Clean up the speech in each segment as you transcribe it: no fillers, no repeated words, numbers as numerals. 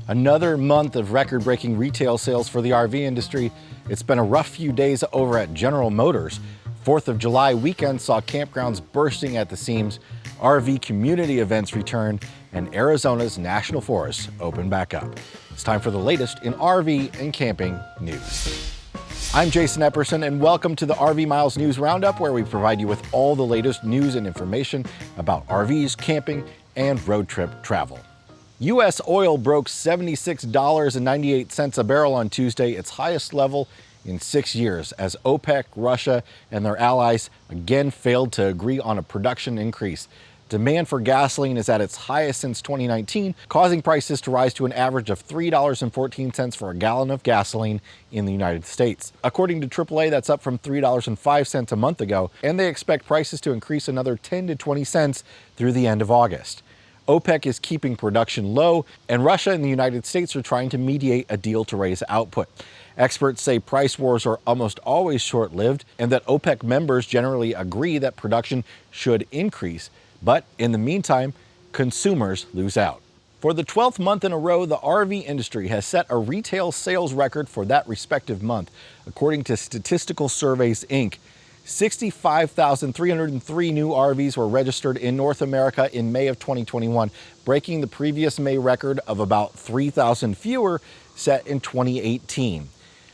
Another month of record-breaking retail sales for the RV industry. It's been a rough few days over at General Motors. 4th of July weekend saw campgrounds bursting at the seams, RV community events return, and Arizona's national forests open back up. It's time for the latest in RV and camping news. I'm Jason Epperson, and welcome to the RV Miles News Roundup, where we provide you with all the latest news and information about RVs, camping, and road trip travel. U.S. oil broke $76.98 a barrel on Tuesday, its highest level in 6 years, as OPEC, Russia, and their allies again failed to agree on a production increase. Demand for gasoline is at its highest since 2019, causing prices to rise to an average of $3.14 for a gallon of gasoline in the United States. According to AAA, that's up from $3.05 a month ago, and they expect prices to increase another 10 to 20 cents through the end of August. OPEC is keeping production low, and Russia and the United States are trying to mediate a deal to raise output. Experts say price wars are almost always short-lived, and that OPEC members generally agree that production should increase. But in the meantime, consumers lose out. For the 12th month in a row, the RV industry has set a retail sales record for that respective month. According to Statistical Surveys, Inc., 65,303 new RVs were registered in North America in May of 2021, breaking the previous May record of about 3,000 fewer set in 2018.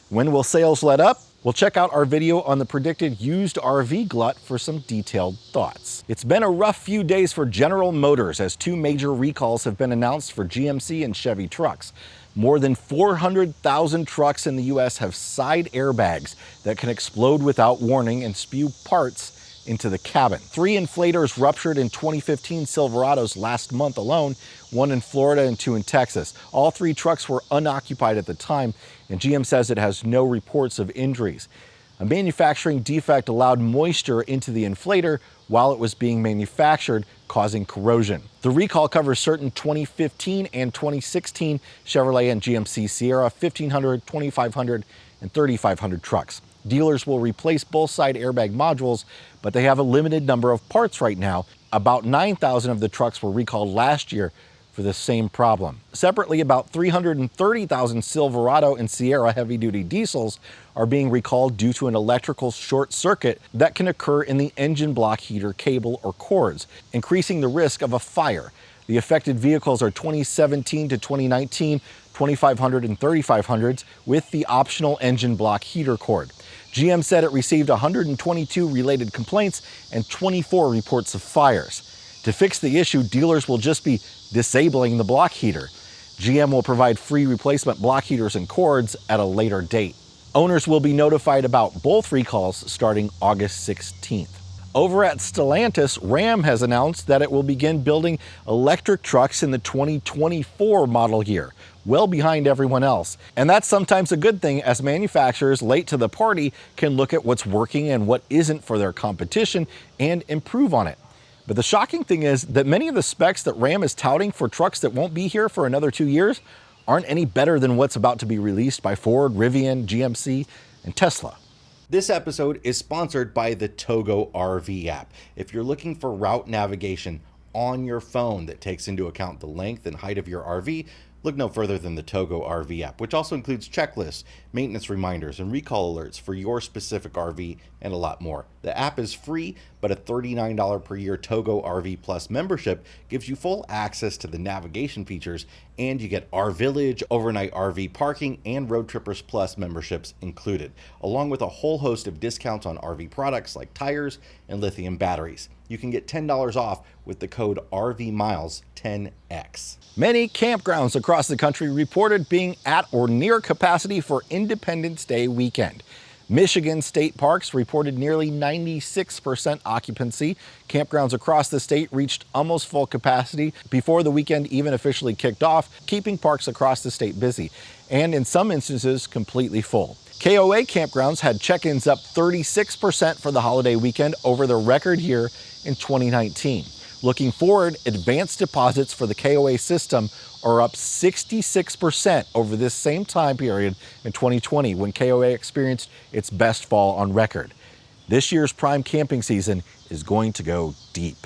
When will sales let up? We'll check out our video on the predicted used RV glut for some detailed thoughts. It's been a rough few days for General Motors as two major recalls have been announced for GMC and Chevy trucks. More than 400,000 trucks in the U.S. have side airbags that can explode without warning and spew parts into the cabin. 3 inflators ruptured in 2015 Silverados last month alone, 1 in Florida and 2 in Texas. All 3 trucks were unoccupied at the time, and GM says it has no reports of injuries. A manufacturing defect allowed moisture into the inflator while it was being manufactured, causing corrosion. The recall covers certain 2015 and 2016 Chevrolet and GMC Sierra 1500, 2500, and 3500 trucks. Dealers will replace both side airbag modules, but they have a limited number of parts right now. About 9,000 of the trucks were recalled last year for the same problem. Separately, about 330,000 Silverado and Sierra heavy-duty diesels are being recalled due to an electrical short circuit that can occur in the engine block heater cable or cords, increasing the risk of a fire. The affected vehicles are 2017 to 2019 2500 and 3500s with the optional engine block heater cord. GM said it received 122 related complaints and 24 reports of fires. To fix the issue, dealers will just be disabling the block heater. GM will provide free replacement block heaters and cords at a later date. Owners will be notified about both recalls starting August 16th. Over at Stellantis, Ram has announced that it will begin building electric trucks in the 2024 model year, well behind everyone else. And that's sometimes a good thing, as manufacturers late to the party can look at what's working and what isn't for their competition and improve on it. But the shocking thing is that many of the specs that Ram is touting for trucks that won't be here for another 2 years aren't any better than what's about to be released by Ford, Rivian, GMC, and Tesla. This episode is sponsored by the Togo RV app. If you're looking for route navigation on your phone that takes into account the length and height of your RV, look no further than the Togo RV app, which also includes checklists, maintenance reminders, and recall alerts for your specific RV and a lot more. The app is free, but a $39 per year Togo RV Plus membership gives you full access to the navigation features, and you get our Village, overnight RV parking, and Road Trippers Plus memberships included, along with a whole host of discounts on RV products like tires and lithium batteries. You can get $10 off with the code RVMiles10X. Many campgrounds across the country reported being at or near capacity for Independence Day weekend. Michigan state parks reported nearly 96% occupancy. Campgrounds across the state reached almost full capacity before the weekend even officially kicked off, keeping parks across the state busy, and in some instances completely full. KOA campgrounds had check-ins up 36% for the holiday weekend over their record year in 2019. Looking forward, advanced deposits for the KOA system are up 66% over this same time period in 2020, when KOA experienced its best fall on record. This year's prime camping season is going to go deep.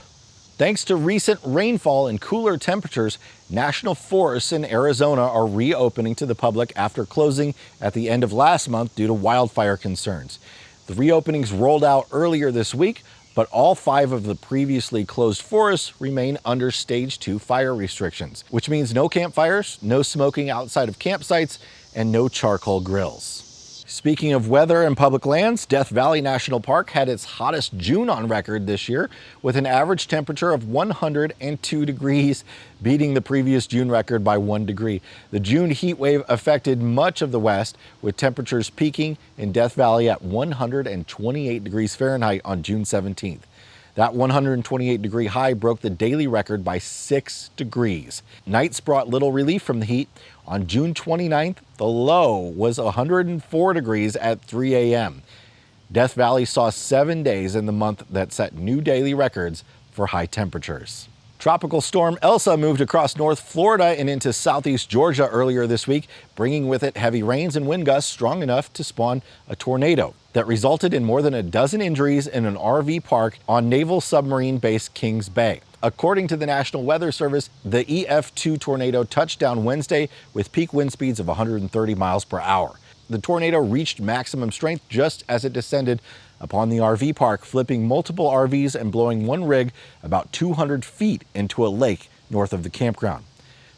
Thanks to recent rainfall and cooler temperatures, national forests in Arizona are reopening to the public after closing at the end of last month due to wildfire concerns. The reopenings rolled out earlier this week, but all 5 of the previously closed forests remain under Stage 2 fire restrictions, which means no campfires, no smoking outside of campsites, and no charcoal grills. Speaking of weather and public lands, Death Valley National Park had its hottest June on record this year, with an average temperature of 102 degrees, beating the previous June record by 1 degree. The June heat wave affected much of the West, with temperatures peaking in Death Valley at 128 degrees Fahrenheit on June 17th. That 128-degree high broke the daily record by 6 degrees. Nights brought little relief from the heat. On June 29th, the low was 104 degrees at 3 a.m. Death Valley saw 7 days in the month that set new daily records for high temperatures. Tropical storm Elsa moved across North Florida and into southeast Georgia earlier this week, bringing with it heavy rains and wind gusts strong enough to spawn a tornado that resulted in more than a dozen injuries in an RV park on Naval Submarine Base Kings Bay. According to the National Weather Service, the EF2 tornado touched down Wednesday with peak wind speeds of 130 miles per hour. The tornado reached maximum strength just as it descended upon the RV park, flipping multiple RVs and blowing one rig about 200 feet into a lake north of the campground.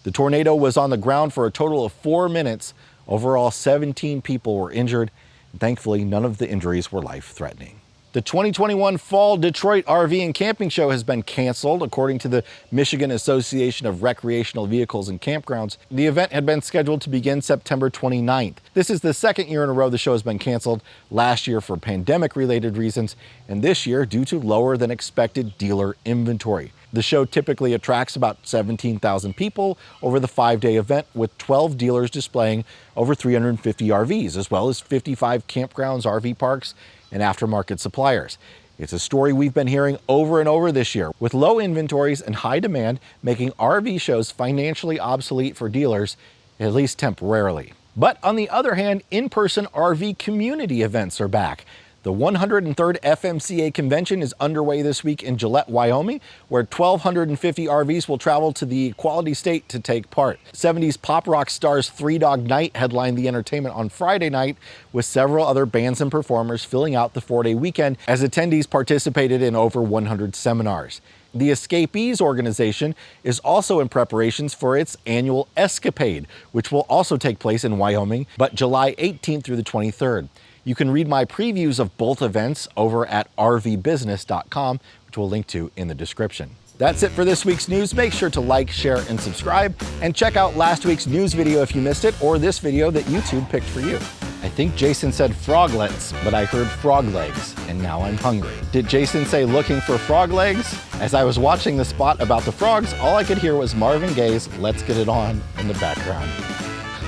The tornado was on the ground for a total of 4 minutes. Overall, 17 people were injured. Thankfully, none of the injuries were life-threatening. The 2021 Fall Detroit RV and Camping Show has been canceled. According to the Michigan Association of Recreational Vehicles and Campgrounds, the event had been scheduled to begin September 29th. This is the second year in a row the show has been canceled, last year for pandemic-related reasons, and this year due to lower than expected dealer inventory. The show typically attracts about 17,000 people over the 5-day event, with 12 dealers displaying over 350 RVs, as well as 55 campgrounds, RV parks, and aftermarket suppliers. It's a story we've been hearing over and over this year, with low inventories and high demand making RV shows financially obsolete for dealers, at least temporarily. But on the other hand, in-person RV community events are back. The 103rd FMCA convention is underway this week in Gillette, Wyoming, where 1,250 RVs will travel to the Equality State to take part. 70s pop rock stars Three Dog Night headlined the entertainment on Friday night, with several other bands and performers filling out the 4-day weekend as attendees participated in over 100 seminars. The Escapees organization is also in preparations for its annual Escapade, which will also take place in Wyoming, but July 18th through the 23rd. You can read my previews of both events over at rvbusiness.com, which we'll link to in the description. That's it for this week's news. Make sure to like, share, and subscribe, and check out last week's news video if you missed it, or this video that YouTube picked for you. I think Jason said froglets, but I heard frog legs, and now I'm hungry. Did Jason say looking for frog legs? As I was watching the spot about the frogs, all I could hear was Marvin Gaye's Let's Get It On in the background.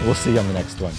We'll see you on the next one.